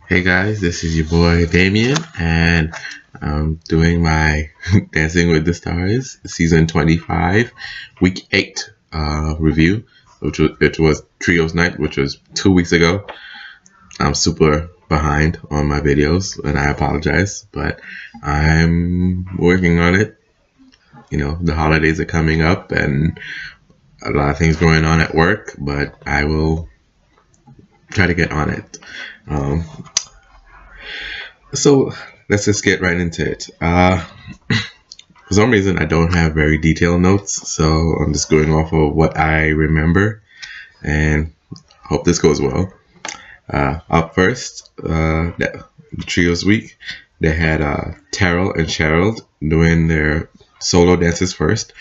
Hey guys, this is your boy Damien, and I'm doing my Dancing with the Stars season 25, week 8 review, which was Trios Night, which was 2 weeks ago. I'm super behind on my videos, and I apologize, but I'm working on it. You know, the holidays are coming up, and a lot of things going on at work, but I will try to get on it. Um, So let's just get right into it. For some reason, I don't have very detailed notes, so I'm just going off of what I remember, and hope this goes well. Up first, the Trios Week, they had Terrell and Cheryl doing their solo dances first.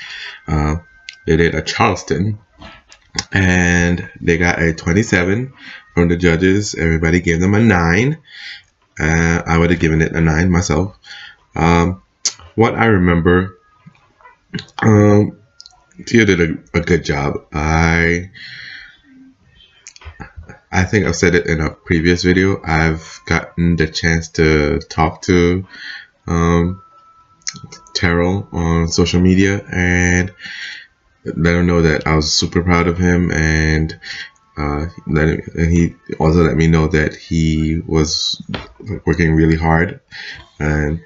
They did a Charleston, and they got a 27 from the judges. Everybody gave them a 9. I would have given it a 9 myself. What I remember, Tia did a good job. I think I've said it in a previous video. I've gotten the chance to talk to Terrell on social media and let him know that I was super proud of him, and he also let me know that he was working really hard, and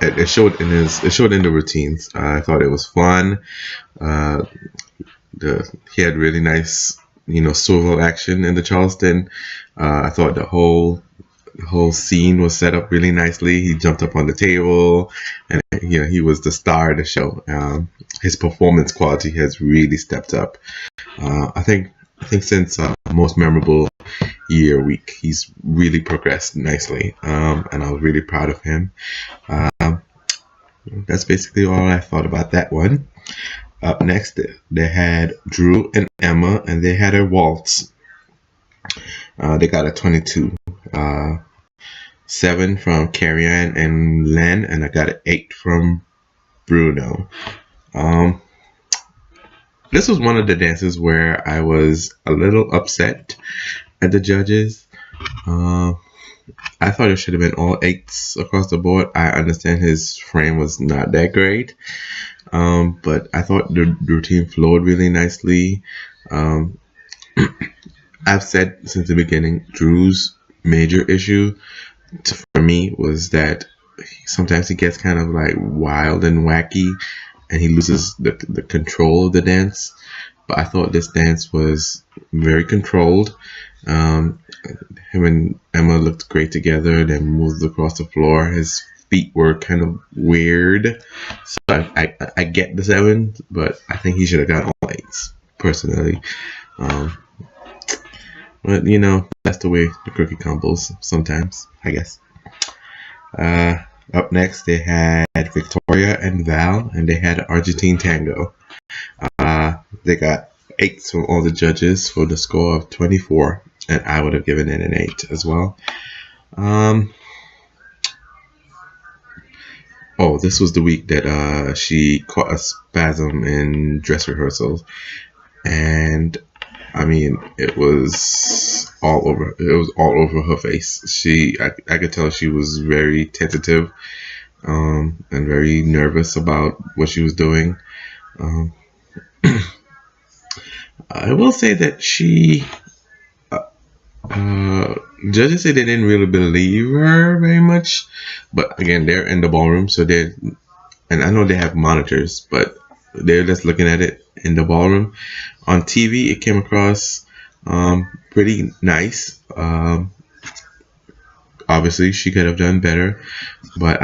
it showed in the routines. I thought it was fun. He had really nice, swivel action in the Charleston. I thought the whole scene was set up really nicely. He jumped up on the table, and he was the star of the show. His performance quality has really stepped up. I think since most memorable year week, he's really progressed nicely, and I was really proud of him. That's basically all I thought about that one. Up next, they had Drew and Emma, and they had a waltz. They got a 22. 7 from Carrie Ann and Len, and I got an 8 from Bruno. This was one of the dances where I was a little upset at the judges. I thought it should have been all 8s across the board. I understand his frame was not that great, but I thought the routine flowed really nicely. I've said since the beginning, Drew's major issue for me was that sometimes he gets kind of like wild and wacky, and he loses the control of the dance. But I thought this dance was very controlled. Him and Emma looked great together. They moved across the floor. His feet were kind of weird. So I get the 7, but I think he should have got all 8s, personally. But, that's the way the cookie crumbles sometimes, I guess. Up next, they had Victoria and Val, and they had Argentine Tango. They got 8s from all the judges for the score of 24, and I would have given it an 8 as well. This was the week that she caught a spasm in dress rehearsal, and I mean, it was all over. It was all over her face. I could tell she was very tentative, and very nervous about what she was doing. I will say that judges say they didn't really believe her very much, but again, they're in the ballroom, so and I know they have monitors, but they're just looking at it in the ballroom. On TV, it came across pretty nice. Obviously, she could have done better, but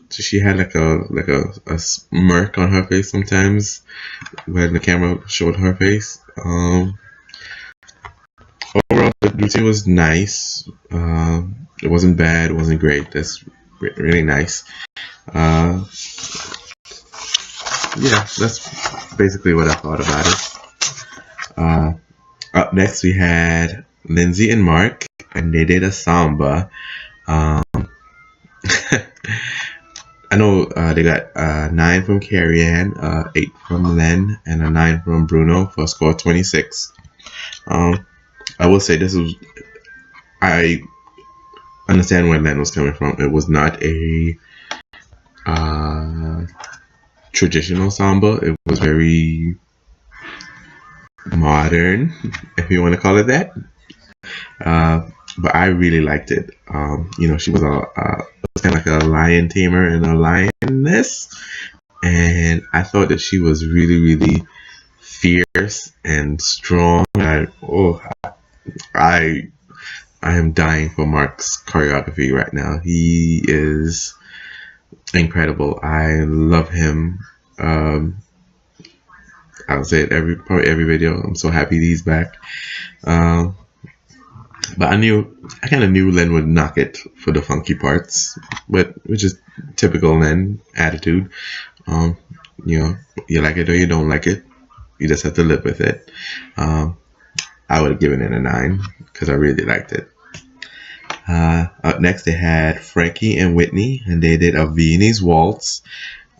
she had like a smirk on her face sometimes when the camera showed her face. Overall, the routine was nice. It wasn't bad. It wasn't great. That's really nice. Yeah, that's basically what I thought about it. Up next, we had Lindsay and Mark, and they did a samba. I know they got 9 from Carrie Ann, 8 from Len, and a 9 from Bruno for a score of 26. I will say I understand where Len was coming from. It was not a traditional samba. It was very modern, if you want to call it that. But I really liked it. You know, she was kind of like a lion tamer and a lioness, and I thought that she was really, really fierce and strong. I am dying for Mark's choreography right now. He is incredible. I love him. I would say it probably every video. I'm so happy he's back. But I kind of knew Len would knock it for the funky parts, which is typical Len attitude. You know, you like it or you don't like it. You just have to live with it. I would have given it a 9 because I really liked it. Up next, they had Frankie and Whitney, and they did a Viennese waltz.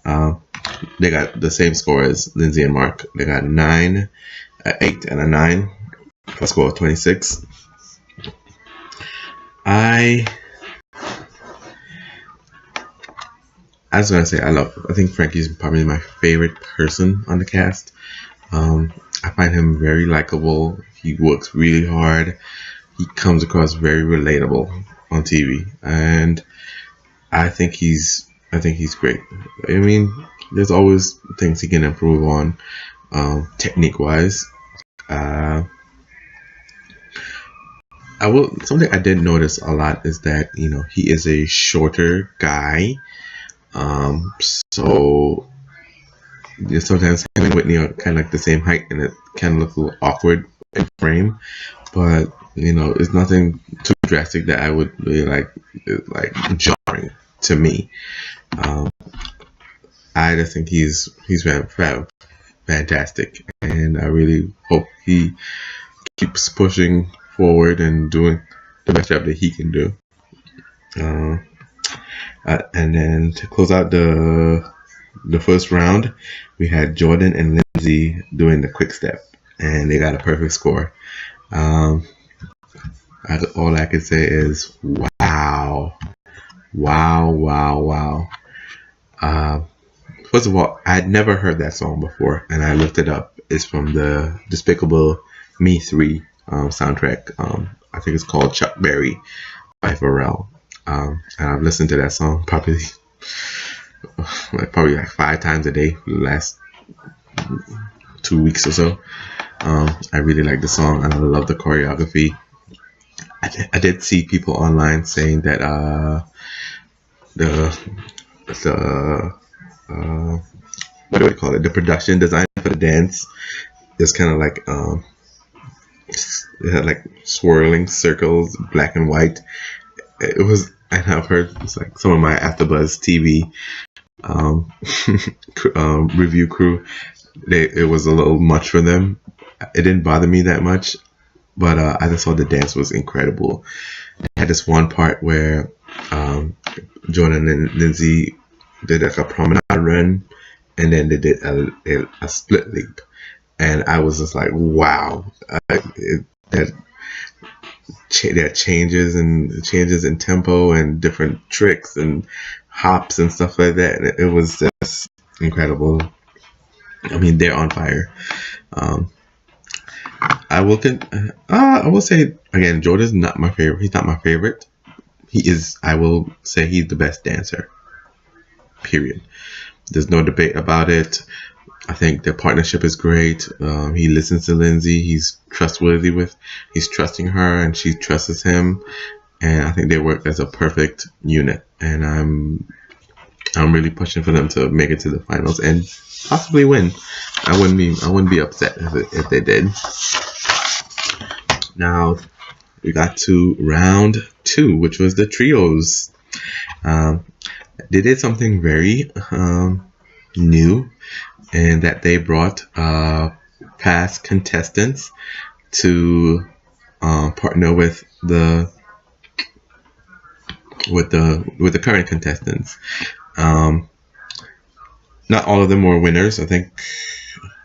They got the same score as Lindsay and Mark. They got a 9, an 8, and a 9. A score of 26. I was gonna say I think Frankie's probably my favorite person on the cast. I find him very likable. He works really hard. He comes across very relatable on TV, and I think he's great. I mean, there's always things he can improve on, technique wise. Something I did notice a lot is that, you know, he is a shorter guy. So you know, sometimes him and Whitney are kind of like the same height, and it kind of looks a little awkward in frame. But you know, it's nothing too drastic that I would really like jarring to me. I just think he's fantastic, and I really hope he keeps pushing forward and doing the best job that he can do. And then to close out the first round, we had Jordan and Lindsay doing the quick step, and they got a perfect score. All I can say is wow. First of all, I'd never heard that song before, and I looked it up. It's from the Despicable Me 3 soundtrack. I think it's called Chuck Berry by Pharrell. And I've listened to that song probably like 5 times a day for the last 2 weeks or so. I really like the song, and I love the choreography. I did see people online saying that what do I call it? The production design for the dance is kind of like it had like swirling circles, black and white. It was, and I've heard it's like some of my AfterBuzz TV review crew. It was a little much for them. It didn't bother me that much, but I just thought the dance was incredible. They had this one part where Jordan and Lindsay did like a promenade run, and then they did a split leap, and I was just like, wow, there are changes in tempo and different tricks and hops and stuff like that. And it was just incredible. I mean, they're on fire. I will say again, Jordan's not my favorite. He's not my favorite. He is. I will say he's the best dancer. Period. There's no debate about it. I think their partnership is great. He listens to Lindsay. He's trustworthy he's trusting her, and she trusts him. And I think they work as a perfect unit. And I'm really pushing for them to make it to the finals and possibly win. I wouldn't be upset if they did. Now we got to round 2, which was the trios. They did something very new, and that they brought past contestants to partner with the current contestants. Not all of them were winners. I think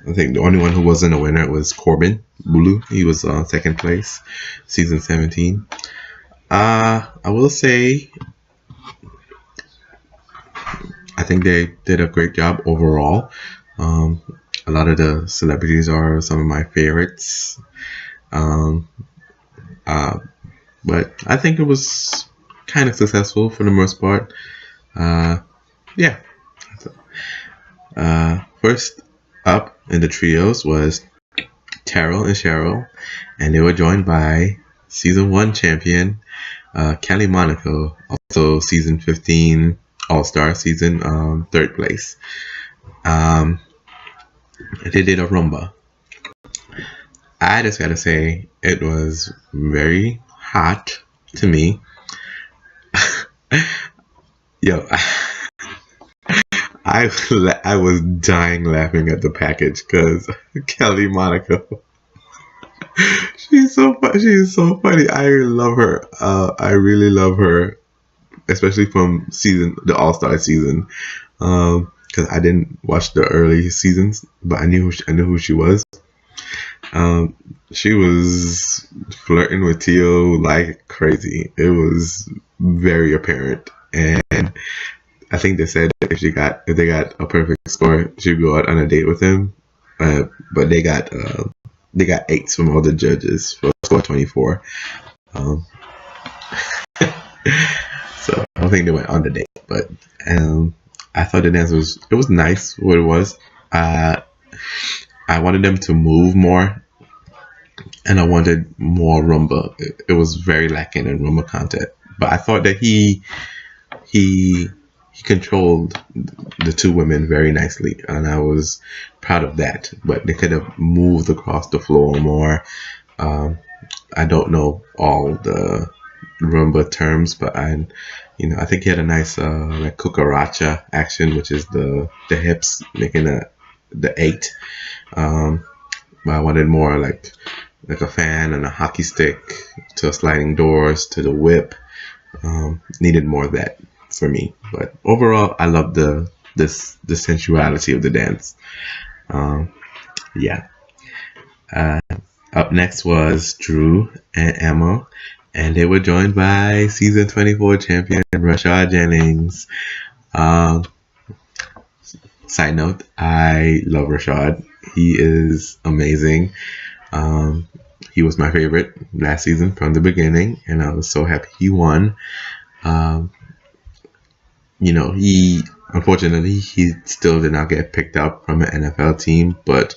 the only one who wasn't a winner was Corbin Bulu. He was second place, season 17. I will say I think they did a great job overall. Um, a lot of the celebrities are some of my favorites. Um, uh, but I think it was kind of successful for the most part. Uh, yeah. First up in the trios was Terrell and Cheryl, and they were joined by season 1 champion Kelly Monaco, also season 15 All-Star season, 3rd place. They did a rumba. I just gotta say, it was very hot to me. Yo, I was dying laughing at the package because Kelly Monaco, she's so she's so funny. I love her. I really love her, especially from the All Star season. Because I didn't watch the early seasons, but I knew who she was. She was flirting with Tio like crazy. It was very apparent, and I think they said if they got a perfect score, she'd go out on a date with him. But they got 8s from all the judges for score 24. So I don't think they went on the date, but I thought the dance was nice. What it was, I wanted them to move more, and I wanted more rumba. It was very lacking in rumba content, but I thought that he controlled the 2 women very nicely, and I was proud of that. But they could have moved across the floor more. I don't know all the rumba terms, but I think he had a nice like cucaracha action, which is the hips making the 8. But I wanted more like a fan and a hockey stick to sliding doors to the whip. Needed more of that for me, but overall I love the sensuality of the dance. Yeah. Up next was Drew and Emma, and they were joined by season 24 champion Rashad Jennings. Side note, I love Rashad. He is amazing. He was my favorite last season from the beginning, and I was so happy he won. Unfortunately, he still did not get picked up from an NFL team, but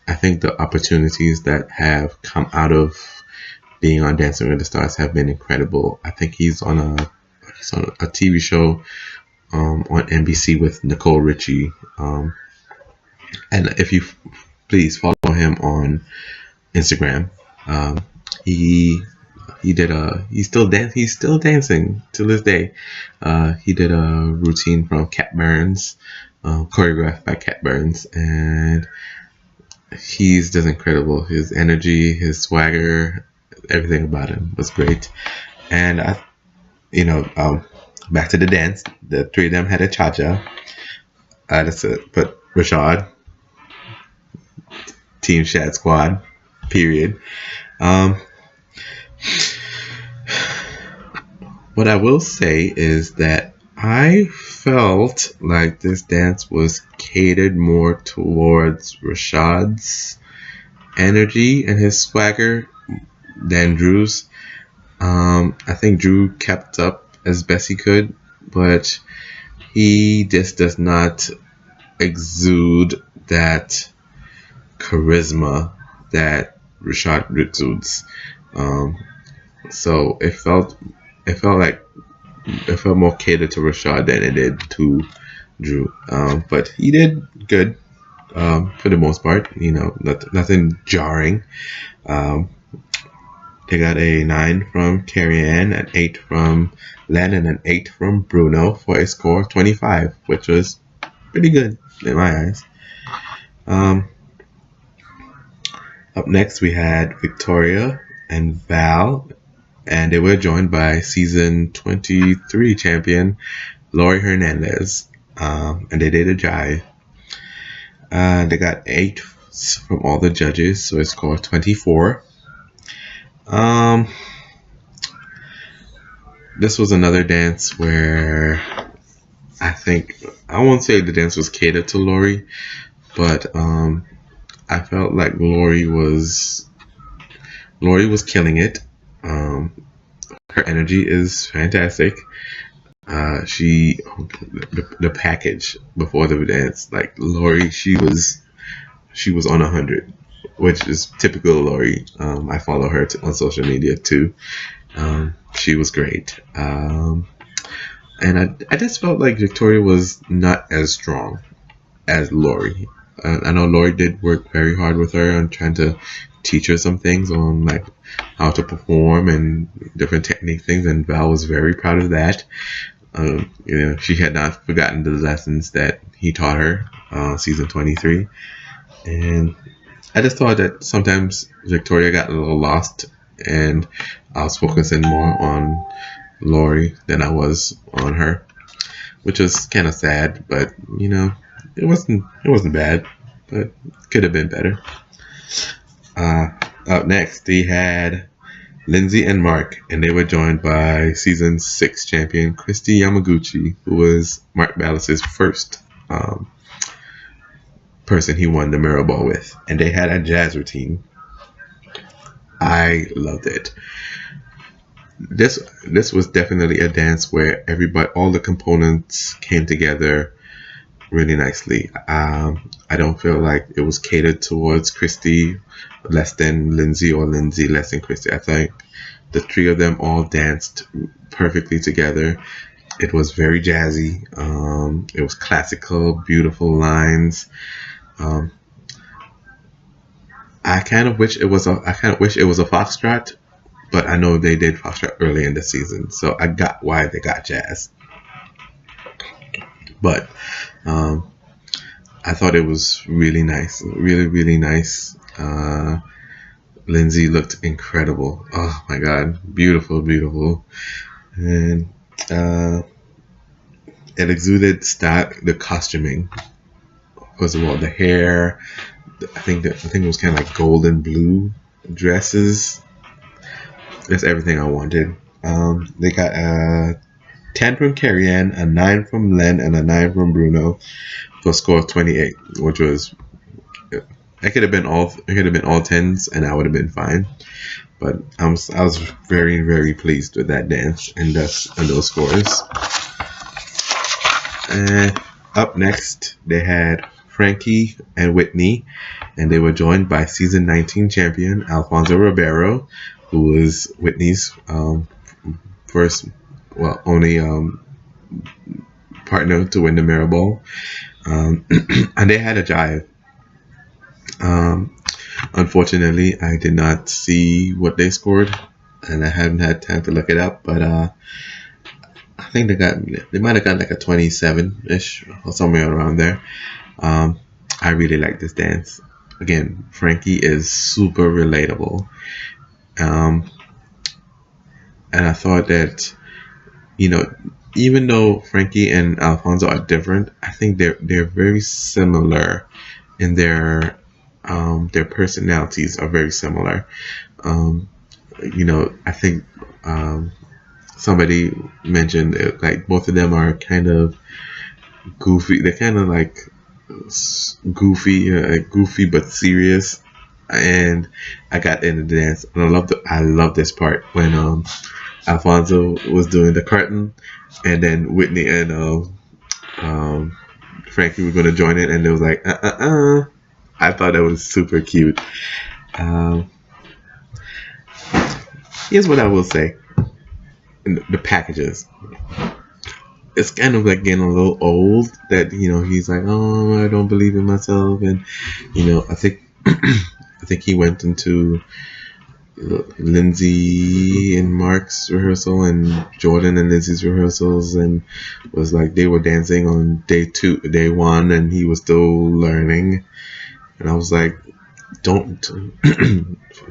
I think the opportunities that have come out of being on Dancing with the Stars have been incredible. I think he's on a TV show on NBC with Nicole Richie. And if you please follow him on Instagram, he's still dancing to this day. He did a routine from Cat Burns, choreographed by Cat Burns, and he's just incredible. His energy, his swagger, everything about him was great. And back to the dance. The 3 of them had a cha-cha. That's it. But Rashad, Team Shad Squad, period. What I will say is that I felt like this dance was catered more towards Rashad's energy and his swagger than Drew's. I think Drew kept up as best he could, but he just does not exude that charisma that Rashad exudes. So it felt more catered to Rashad than it did to Drew. But he did good for the most part. Nothing jarring. They got a 9 from Carrie Ann, an 8 from Len, and an 8 from Bruno for a score of 25, which was pretty good in my eyes. Up next, we had Victoria and Val, and they were joined by season 23 champion Lori Hernandez, and they did a jive. They got 8 from all the judges, so it scored 24. This was another dance where I won't say the dance was catered to Lori, but I felt like Lori was killing it. Um, her energy is fantastic. The package before the dance, like Lori, she was on 100, which is typical Lori. I follow her on social media too. She was great. And I just felt like Victoria was not as strong as Lori. I know Lori did work very hard with her on trying to teach her some things on like how to perform and different technique things, and Val was very proud of that. She had not forgotten the lessons that he taught her season 23, and I just thought that sometimes Victoria got a little lost, and I was focusing more on Lori than I was on her, which was kind of sad. But it wasn't bad, but could have been better. Up next, they had Lindsay and Mark, and they were joined by season 6 champion Christy Yamaguchi, who was Mark Ballas's first person he won the mirror ball with, and they had a jazz routine. I loved it. This was definitely a dance where all the components came together really nicely. I don't feel like it was catered towards Christy less than Lindsay or Lindsay less than Christy. I think the three of them all danced perfectly together. It was very jazzy. It was classical, beautiful lines. I kind of wish it was a foxtrot, but I know they did foxtrot early in the season, so I got why they got jazz. But I thought it was really nice, really, really nice. Lindsay looked incredible. Oh my God, beautiful, beautiful, and it exuded the costuming. First of all, the hair. I think it was kind of like golden blue dresses. That's everything I wanted. They got a 10 from Carrie Ann, a 9 from Len, and a 9 from Bruno for a score of 28, which was it could have been all 10s and I would have been fine. But I was very, very pleased with that dance and those scores. And up next, they had Frankie and Whitney, and they were joined by season 19 champion Alfonso Ribeiro, who was Whitney's only partner to win the mirror ball. And they had a jive. Unfortunately, I did not see what they scored, and I haven't had time to look it up, but I think they might have got like a 27-ish or somewhere around there. I really like this dance. Again, Frankie is super relatable. And I thought that, even though Frankie and Alfonso are different, I think they're very similar in their personalities are very similar. I think somebody mentioned it, like both of them are kind of goofy. They're kind of like goofy but serious. And I got into the dance, and I love this part when Alfonso was doing the curtain, and then Whitney and Frankie were going to join it, and it was like I thought that was super cute. Here's what I will say: the packages. It's kind of like getting a little old. That he's like, oh, I don't believe in myself, and I think I think he went into Lindsay and Mark's rehearsal and Jordan and Lindsay's rehearsals, and was like they were dancing on day 1, and he was still learning. And I was like, don't.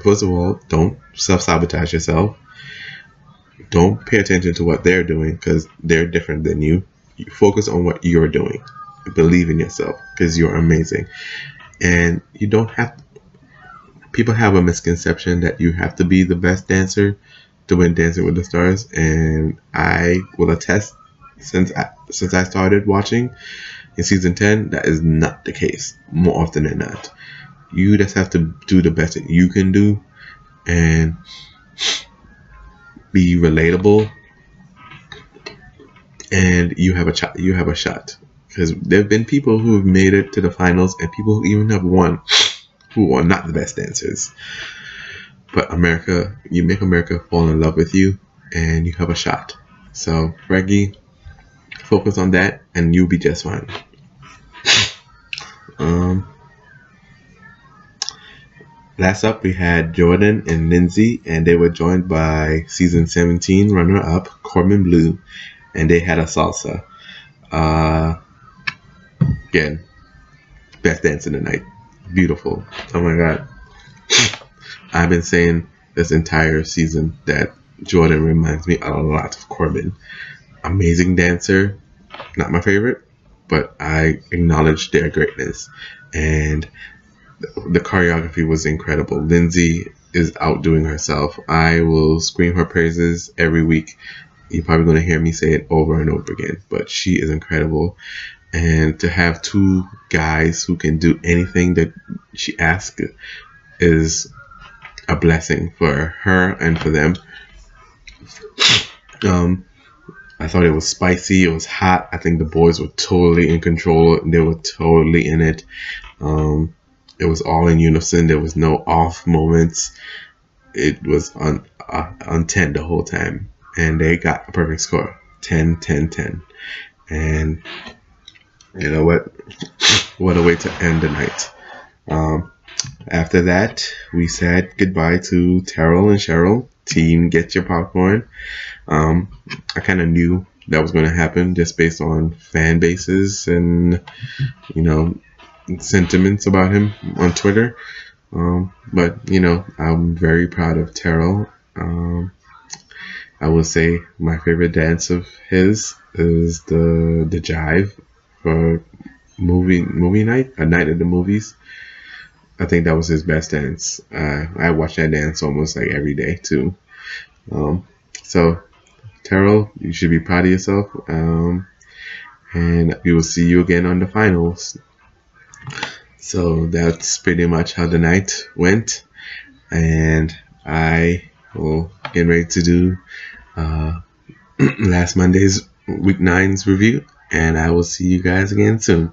First of all, don't self-sabotage yourself. Don't pay attention to what they're doing because they're different than you. You focus on what you're doing. Believe in yourself because you're amazing. And you don't have. People have a misconception that you have to be the best dancer to win Dancing with the Stars, and I will attest, since I started watching in season 10, that is not the case more often than not. You just have to do the best that you can do and be relatable, and you have a shot. Because there have been people who have made it to the finals, and people who even have won, who are not the best dancers. But America, you make America fall in love with you, and you have a shot. So, Reggie, focus on that, and you'll be just fine. Last up, we had Jordan and Lindsay, and they were joined by season 17 runner-up Corbin Bleu, and they had a salsa. Again, best dance of the night. Beautiful. Oh my god. I've been saying this entire season that Jordan reminds me a lot of Corbin. Amazing dancer. Not my favorite, but I acknowledge their greatness. And the choreography was incredible. Lindsay is outdoing herself. I will scream her praises every week. You're probably going to hear me say it over and over again, but she is incredible. And to have two guys who can do anything that she asks is a blessing for her and for them. I thought it was spicy. It was hot. I think the boys were totally in control. They were totally in it. It was all in unison. There was no off moments. It was on 10 the whole time. And they got a perfect score. 10, 10, 10. And you know what? What a way to end the night. After that, we said goodbye to Terrell and Cheryl. Team, get your popcorn. I kind of knew that was going to happen just based on fan bases and, you know, sentiments about him on Twitter. But, you know, I'm very proud of Terrell. I will say my favorite dance of his is the jive for movie night, a night at the movies. I think that was his best dance. I watch that dance almost like every day too. So Terrell, you should be proud of yourself. And we will see you again on the finals. So that's pretty much how the night went, and I will get ready to do last Monday's week 9's review, and I will see you guys again soon.